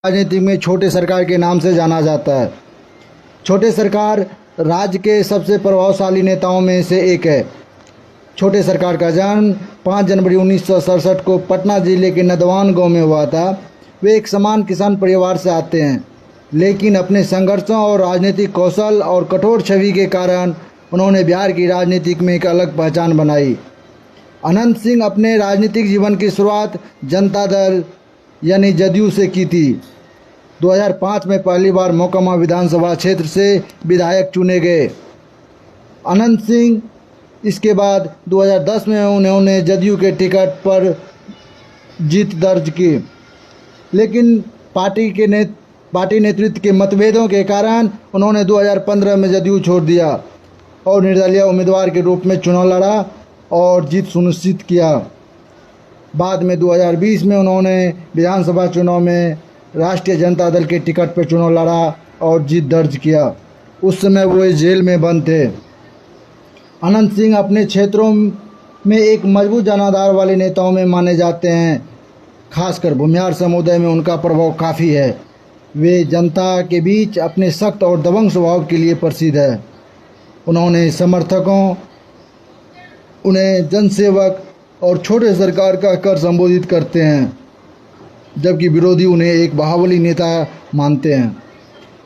राजनीति में छोटे सरकार के नाम से जाना जाता है। छोटे सरकार राज्य के सबसे प्रभावशाली नेताओं में से एक है। छोटे सरकार का जन्म 5 जनवरी 1967 को पटना जिले के नदवान गांव में हुआ था। वे एक समान किसान परिवार से आते हैं, लेकिन अपने संघर्षों और राजनीतिक कौशल और कठोर छवि के कारण उन्होंने बिहार की राजनीति में एक अलग पहचान बनाई। अनंत सिंह अपने राजनीतिक जीवन की शुरुआत जनता दल यानी जदयू से की थी। 2005 में पहली बार मोकामा विधानसभा क्षेत्र से विधायक चुने गए। अनंत सिंह इसके बाद 2010 में उन्होंने जदयू के टिकट पर जीत दर्ज की, लेकिन पार्टी नेतृत्व के मतभेदों के कारण उन्होंने 2015 में जदयू छोड़ दिया और निर्दलीय उम्मीदवार के रूप में चुनाव लड़ा और जीत सुनिश्चित किया। बाद में 2020 में उन्होंने विधानसभा चुनाव में राष्ट्रीय जनता दल के टिकट पर चुनाव लड़ा और जीत दर्ज किया। उस समय वो जेल में बंद थे। अनंत सिंह अपने क्षेत्रों में एक मजबूत जनाधार वाले नेताओं में माने जाते हैं। खासकर भूमिहार समुदाय में उनका प्रभाव काफ़ी है। वे जनता के बीच अपने सख्त और दबंग स्वभाव के लिए प्रसिद्ध है। उन्होंने समर्थकों, उन्हें जनसेवक और छोटे सरकार का कर संबोधित करते हैं, जबकि विरोधी उन्हें एक बाहुबली नेता मानते हैं।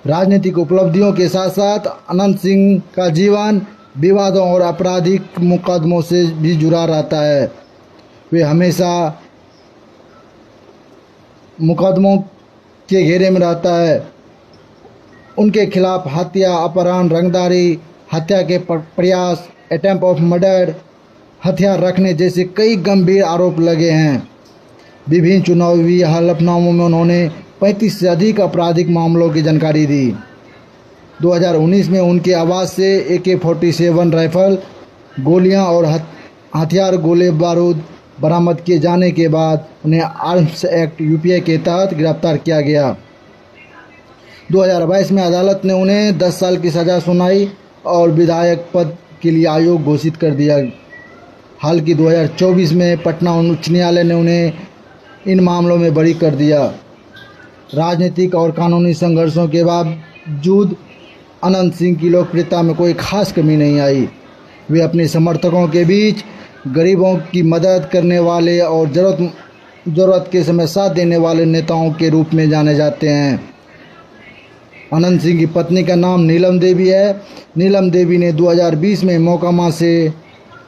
राजनीतिक उपलब्धियों के साथ साथ अनंत सिंह का जीवन विवादों और आपराधिक मुकदमों से भी जुड़ा रहता है। वे हमेशा मुकदमों के घेरे में रहता है। उनके खिलाफ हत्या, अपहरण, रंगदारी, हत्या के प्रयास, अटेम्प्ट ऑफ मर्डर, हथियार रखने जैसे कई गंभीर आरोप लगे हैं। विभिन्न चुनावी हलफनामों में उन्होंने 35 से अधिक आपराधिक मामलों की जानकारी दी। 2019 में उनके आवास से AK-47 राइफल, गोलियां और हथियार गोले बारूद बरामद किए जाने के बाद उन्हें आर्म्स एक्ट UPA के तहत गिरफ्तार किया गया। 2022 में अदालत ने उन्हें 10 साल की सज़ा सुनाई और विधायक पद के लिए आयोग घोषित कर दिया। हाल की 2024 में पटना उच्च न्यायालय ने उन्हें इन मामलों में बरी कर दिया। राजनीतिक और कानूनी संघर्षों के बावजूद अनंत सिंह की लोकप्रियता में कोई खास कमी नहीं आई। वे अपने समर्थकों के बीच गरीबों की मदद करने वाले और ज़रूरत के समय साथ देने वाले नेताओं के रूप में जाने जाते हैं। अनंत सिंह की पत्नी का नाम नीलम देवी है। नीलम देवी ने 2020 में मोकामा से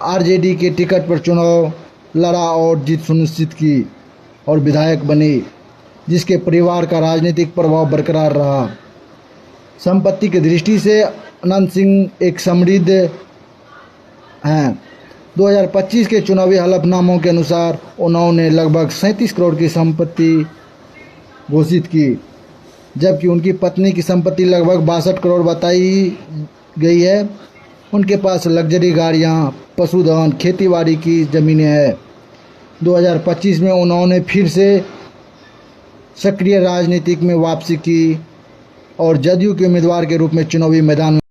RJD के टिकट पर चुनाव लड़ा और जीत सुनिश्चित की और विधायक बनी, जिसके परिवार का राजनीतिक प्रभाव बरकरार रहा। संपत्ति की दृष्टि से अनंत सिंह एक समृद्ध हैं। 2025 के चुनावी हलफनामों के अनुसार उन्होंने लगभग 37 करोड़ की संपत्ति घोषित की, जबकि उनकी पत्नी की संपत्ति लगभग 62 करोड़ बताई गई है। उनके पास लग्जरी गाड़ियां, पशुधन, खेतीबाड़ी की ज़मीनें हैं। 2025 में उन्होंने फिर से सक्रिय राजनीति में वापसी की और जदयू के उम्मीदवार के रूप में चुनावी मैदान